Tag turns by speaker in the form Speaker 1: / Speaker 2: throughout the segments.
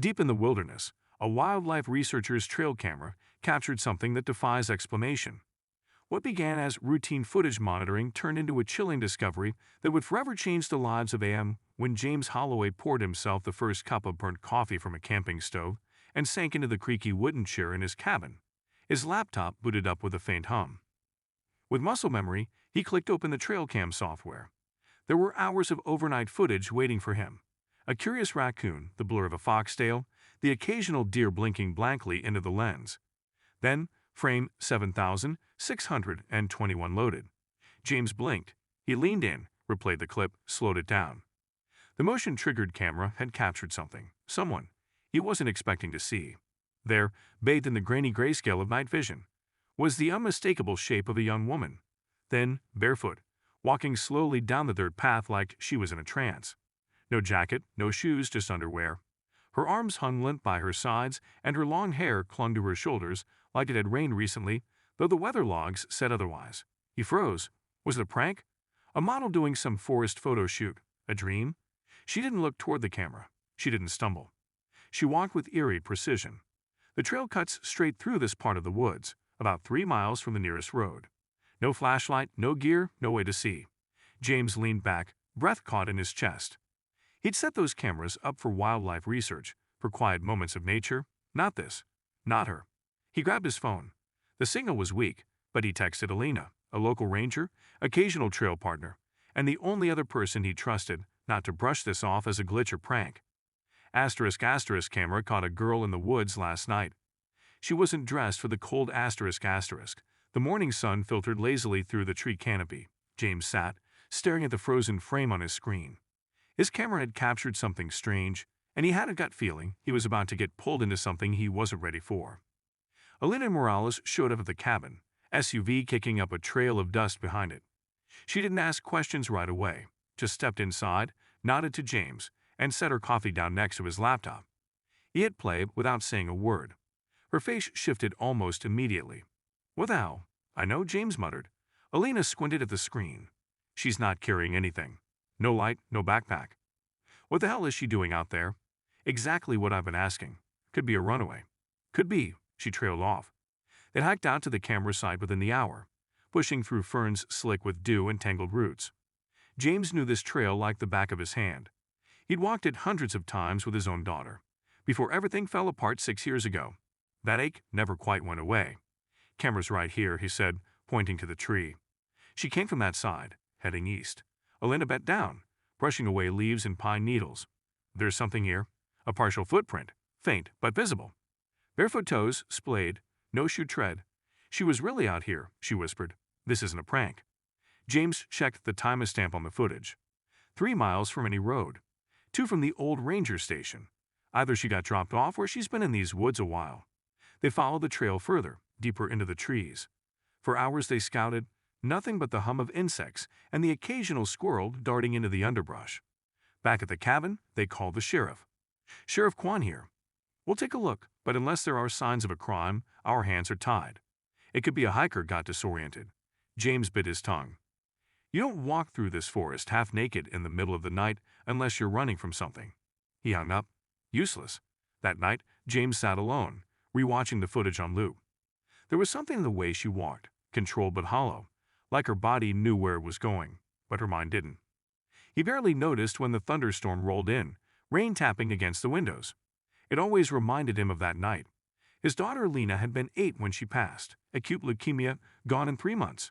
Speaker 1: Deep in the wilderness, a wildlife researcher's trail camera captured something that defies explanation. What began as routine footage monitoring turned into a chilling discovery that would forever change the lives of AM when James Holloway poured himself the first cup of burnt coffee from a camping stove and sank into the creaky wooden chair in his cabin. His laptop booted up with a faint hum. With muscle memory, he clicked open the trail cam software. There were hours of overnight footage waiting for him. A curious raccoon, the blur of a foxtail, the occasional deer blinking blankly into the lens. Then, frame 7621 loaded. James blinked. He leaned in, replayed the clip, slowed it down. The motion-triggered camera had captured something, someone he wasn't expecting to see. There, bathed in the grainy grayscale of night vision, was the unmistakable shape of a young woman, thin, barefoot, walking slowly down the dirt path like she was in a trance. No jacket, no shoes, just underwear. Her arms hung limp by her sides, and her long hair clung to her shoulders like it had rained recently, though the weather logs said otherwise. He froze. Was it a prank? A model doing some forest photo shoot? A dream? She didn't look toward the camera. She didn't stumble. She walked with eerie precision. The trail cuts straight through this part of the woods, about 3 miles from the nearest road. No flashlight, no gear, no way to see. James leaned back, breath caught in his chest. He'd set those cameras up for wildlife research, for quiet moments of nature. Not this. Not her. He grabbed his phone. The signal was weak, but he texted Alina, a local ranger, occasional trail partner, and the only other person he trusted not to brush this off as a glitch or prank. Asterisk camera caught a girl in the woods last night. She wasn't dressed for the cold asterisk. The morning sun filtered lazily through the tree canopy. James sat, staring at the frozen frame on his screen. His camera had captured something strange, and he had a gut feeling he was about to get pulled into something he wasn't ready for. Alina Morales showed up at the cabin, SUV kicking up a trail of dust behind it. She didn't ask questions right away, just stepped inside, nodded to James, and set her coffee down next to his laptop. He hit play without saying a word. Her face shifted almost immediately. "What the hell?" "I know," James muttered. Alina squinted at the screen. "She's not carrying anything. No light, no backpack." "What the hell is she doing out there?" "Exactly what I've been asking. Could be a runaway." "Could be." She trailed off. They hiked out to the camera site within the hour, pushing through ferns slick with dew and tangled roots. James knew this trail like the back of his hand. He'd walked it hundreds of times with his own daughter, before everything fell apart 6 years ago. That ache never quite went away. "Camera's right here," he said, pointing to the tree. She came from that side, heading east. Alina bent down, brushing away leaves and pine needles. "There's something here. A partial footprint, faint but visible. Barefoot toes, splayed, no shoe tread. She was really out here," she whispered. "This isn't a prank." James checked the timestamp on the footage. 3 miles from any road. 2 from the old ranger station. Either she got dropped off or she's been in these woods a while. They followed the trail further, deeper into the trees. For hours they scouted, nothing but the hum of insects and the occasional squirrel darting into the underbrush. Back at the cabin, they called the sheriff. "Sheriff Kwan here. We'll take a look, but unless there are signs of a crime, our hands are tied." It could be a hiker got disoriented. James bit his tongue. "You don't walk through this forest half naked in the middle of the night unless you're running from something." He hung up. Useless. That night, James sat alone, rewatching the footage on loop. There was something in the way she walked, controlled but hollow, like her body knew where it was going, but her mind didn't. He barely noticed when the thunderstorm rolled in, rain tapping against the windows. It always reminded him of that night. His daughter Lena had been 8 when she passed, acute leukemia, gone in 3 months.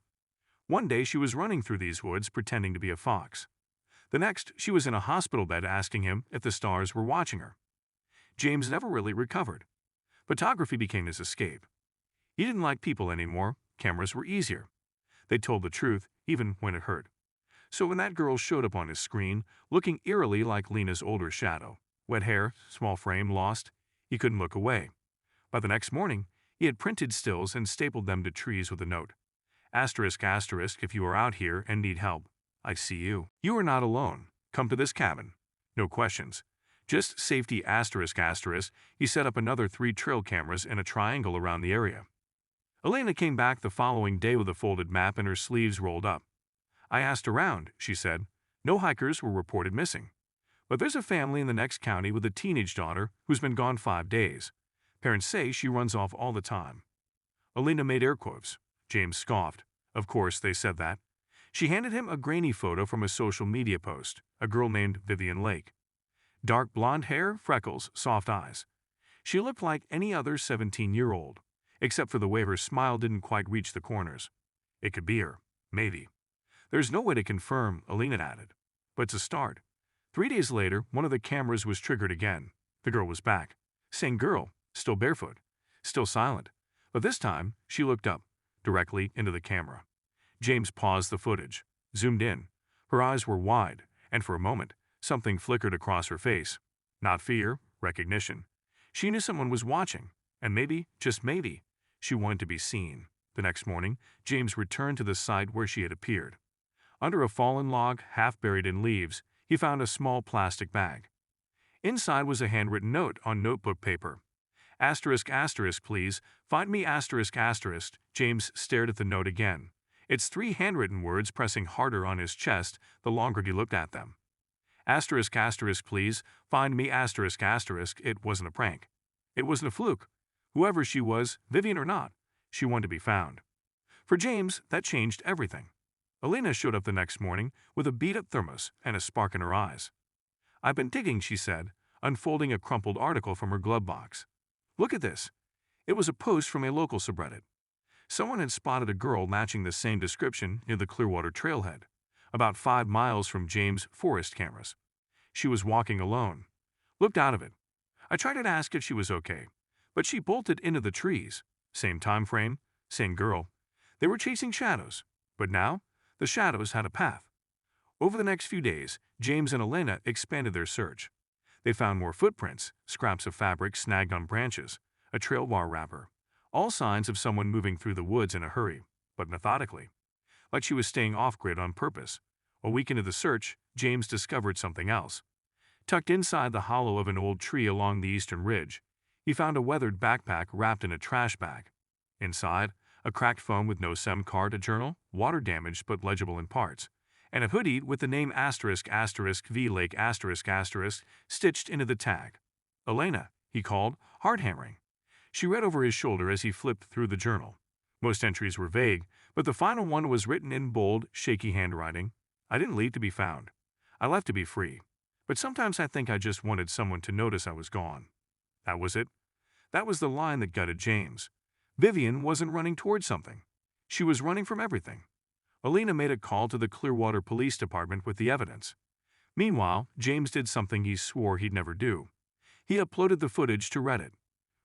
Speaker 1: One day she was running through these woods pretending to be a fox. The next, she was in a hospital bed asking him if the stars were watching her. James never really recovered. Photography became his escape. He didn't like people anymore. Cameras were easier. They told the truth, even when it hurt. So when that girl showed up on his screen, looking eerily like Lena's older shadow, wet hair, small frame, lost, he couldn't look away. By the next morning, he had printed stills and stapled them to trees with a note. Asterisk, if you are out here and need help, I see you. You are not alone. Come to this cabin. No questions. Just safety asterisk. He set up another 3 trail cameras in a triangle around the area. Elena came back the following day with a folded map and her sleeves rolled up. "I asked around," she said. "No hikers were reported missing. But there's a family in the next county with a teenage daughter who's been gone 5 days. Parents say she runs off all the time." Alina made air quotes. James scoffed. Of course they said that. She handed him a grainy photo from a social media post, a girl named Vivian Lake. Dark blonde hair, freckles, soft eyes. She looked like any other 17-year-old, except for the way her smile didn't quite reach the corners. It could be her, maybe. There's no way to confirm, Alina added. But it's a start. 3 days later, one of the cameras was triggered again. The girl was back. Same girl, still barefoot, still silent. But this time, she looked up, directly into the camera. James paused the footage, zoomed in. Her eyes were wide, and for a moment, something flickered across her face. Not fear, recognition. She knew someone was watching, and maybe, just maybe, she wanted to be seen. The next morning, James returned to the site where she had appeared. Under a fallen log, half buried in leaves, he found a small plastic bag. Inside was a handwritten note on notebook paper. Asterisk, asterisk, please, find me asterisk, asterisk. James stared at the note again. Its 3 handwritten words pressing harder on his chest the longer he looked at them. Asterisk, asterisk, please, find me asterisk, asterisk. It wasn't a prank. It wasn't a fluke. Whoever she was, Vivian or not, she wanted to be found. For James, that changed everything. Alina showed up the next morning with a beat-up thermos and a spark in her eyes. "I've been digging," she said, unfolding a crumpled article from her glove box. "Look at this." It was a post from a local subreddit. Someone had spotted a girl matching the same description near the Clearwater trailhead, about 5 miles from James' forest cameras. She was walking alone. Looked out of it. I tried to ask if she was okay, but she bolted into the trees. Same time frame, same girl. They were chasing shadows, but now the shadows had a path. Over the next few days, James and Alina expanded their search. They found more footprints, scraps of fabric snagged on branches, a trail bar wrapper, all signs of someone moving through the woods in a hurry, but methodically, like she was staying off-grid on purpose. A week into the search, James discovered something else. Tucked inside the hollow of an old tree along the eastern ridge, he found a weathered backpack wrapped in a trash bag. Inside, a cracked phone with no SIM card, a journal, water damaged but legible in parts, and a hoodie with the name asterisk asterisk V Lake asterisk asterisk stitched into the tag. "Alina," he called, hard hammering. She read over his shoulder as he flipped through the journal. Most entries were vague, but the final one was written in bold, shaky handwriting. "I didn't leave to be found. I left to be free. But sometimes I think I just wanted someone to notice I was gone." That was it. That was the line that gutted James. Vivian wasn't running towards something. She was running from everything. Alina made a call to the Clearwater Police Department with the evidence. Meanwhile, James did something he swore he'd never do. He uploaded the footage to Reddit.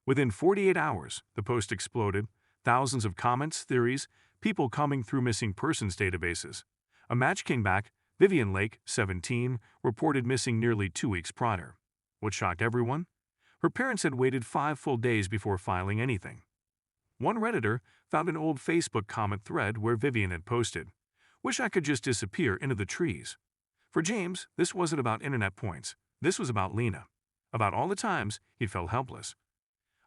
Speaker 1: Within 48 hours, the post exploded. Thousands of comments, theories, people combing through missing persons databases. A match came back. Vivian Lake, 17, reported missing nearly 2 weeks prior. What shocked everyone? Her parents had waited 5 full days before filing anything. One Redditor found an old Facebook comment thread where Vivian had posted, "Wish I could just disappear into the trees." For James, this wasn't about internet points. This was about Lena. About all the times he'd felt helpless.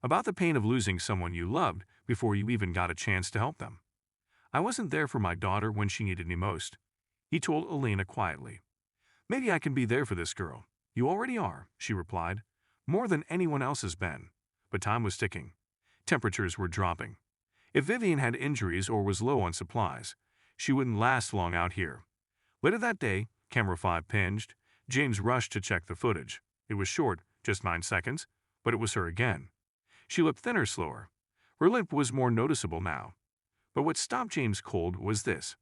Speaker 1: About the pain of losing someone you loved before you even got a chance to help them. "I wasn't there for my daughter when she needed me most," he told Alina quietly. "Maybe I can be there for this girl." "You already are," she replied. "More than anyone else has been." But time was ticking. Temperatures were dropping. If Vivian had injuries or was low on supplies, she wouldn't last long out here. Later that day, camera 5 pinged. James rushed to check the footage. It was short, just 9 seconds, but it was her again. She looked thinner, slower. Her limp was more noticeable now. But what stopped James cold was this.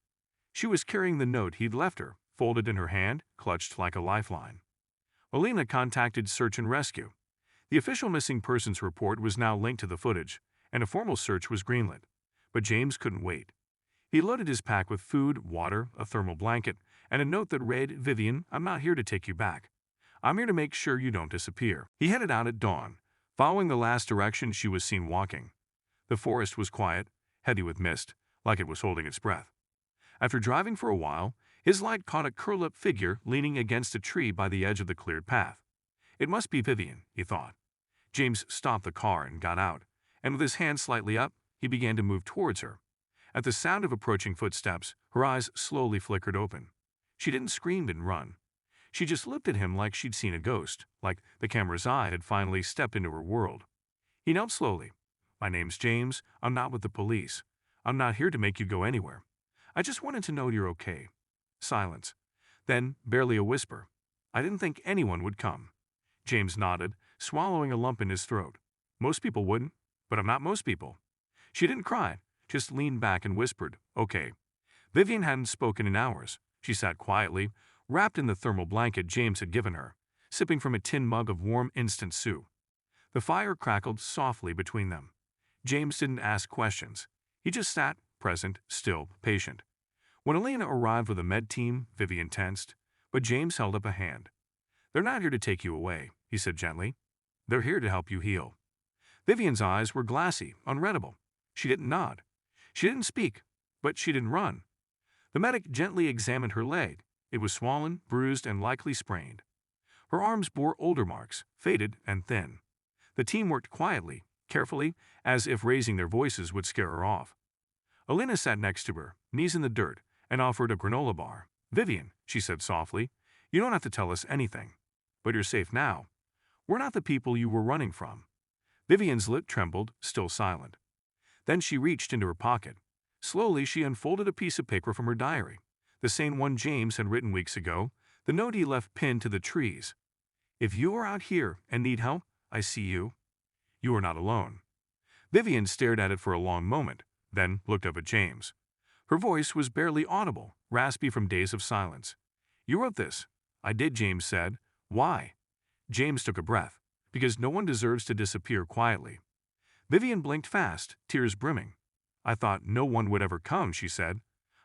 Speaker 1: She was carrying the note he'd left her, folded in her hand, clutched like a lifeline. Alina contacted Search and Rescue. The official missing persons report was now linked to the footage, and a formal search was greenlit. But James couldn't wait. He loaded his pack with food, water, a thermal blanket, and a note that read, "Vivian, I'm not here to take you back. I'm here to make sure you don't disappear." He headed out at dawn, following the last direction she was seen walking. The forest was quiet, heavy with mist, like it was holding its breath. After driving for a while, his light caught a curl-up figure leaning against a tree by the edge of the cleared path. It must be Vivian, he thought. James stopped the car and got out, and with his hand slightly up, he began to move towards her. At the sound of approaching footsteps, her eyes slowly flickered open. She didn't scream, didn't run. She just looked at him like she'd seen a ghost, like the camera's eye had finally stepped into her world. He knelt slowly. "My name's James. I'm not with the police. I'm not here to make you go anywhere. I just wanted to know you're okay." Silence. Then, barely a whisper. "I didn't think anyone would come." James nodded, swallowing a lump in his throat. "Most people wouldn't, but I'm not most people." She didn't cry, just leaned back and whispered, "Okay." Vivian hadn't spoken in hours. She sat quietly, wrapped in the thermal blanket James had given her, sipping from a tin mug of warm instant soup. The fire crackled softly between them. James didn't ask questions. He just sat, present, still, patient. When Elena arrived with a med team, Vivian tensed, but James held up a hand. "They're not here to take you away," he said gently. "They're here to help you heal." Vivian's eyes were glassy, unreadable. She didn't nod. She didn't speak, but she didn't run. The medic gently examined her leg. It was swollen, bruised, and likely sprained. Her arms bore older marks, faded and thin. The team worked quietly, carefully, as if raising their voices would scare her off. Elena sat next to her, knees in the dirt, and offered a granola bar. "Vivian," she said softly, "you don't have to tell us anything. But you're safe now. We're not the people you were running from." Vivian's lip trembled, still silent. Then she reached into her pocket. Slowly, she unfolded a piece of paper from her diary, the same one James had written weeks ago, the note he left pinned to the trees. "If you are out here and need help, I see you. You are not alone." Vivian stared at it for a long moment, then looked up at James. Her voice was barely audible, raspy from days of silence. "You wrote this." "I did," James said. "Why?" James took a breath. "Because no one deserves to disappear quietly." Vivian blinked fast, tears brimming. "I thought no one would ever come," she said.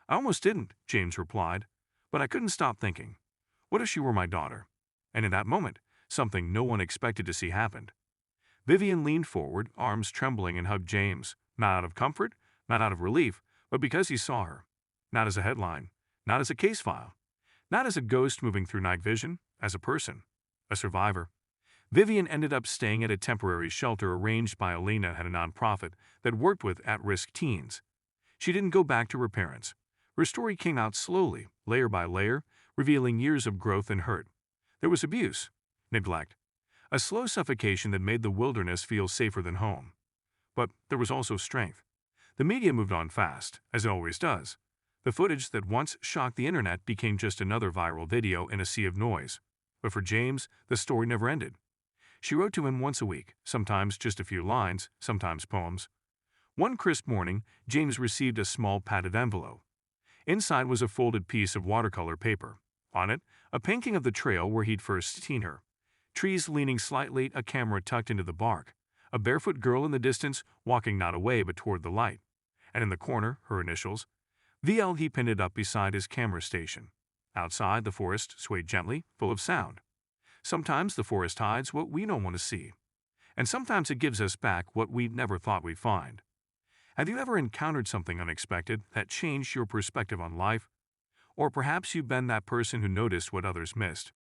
Speaker 1: "I almost didn't," James replied. "But I couldn't stop thinking. What if she were my daughter?" And in that moment, something no one expected to see happened. Vivian leaned forward, arms trembling, and hugged James, not out of comfort, not out of relief, but because he saw her. Not as a headline, not as a case file, not as a ghost moving through night vision, as a person, a survivor. Vivian ended up staying at a temporary shelter arranged by Elena at a nonprofit that worked with at-risk teens. She didn't go back to her parents. Her story came out slowly, layer by layer, revealing years of growth and hurt. There was abuse, neglect, a slow suffocation that made the wilderness feel safer than home. But there was also strength. The media moved on fast, as it always does. The footage that once shocked the internet became just another viral video in a sea of noise. But for James, the story never ended. She wrote to him once a week, sometimes just a few lines, sometimes poems. One crisp morning, James received a small padded envelope. Inside was a folded piece of watercolor paper. On it, a painting of the trail where he'd first seen her. Trees leaning slightly, a camera tucked into the bark. A barefoot girl in the distance, walking not away but toward the light. And in the corner, her initials. VL. He pinned it up beside his camera station. Outside, the forest swayed gently, full of sound. Sometimes the forest hides what we don't want to see. And sometimes it gives us back what we never thought we'd find. Have you ever encountered something unexpected that changed your perspective on life? Or perhaps you've been that person who noticed what others missed.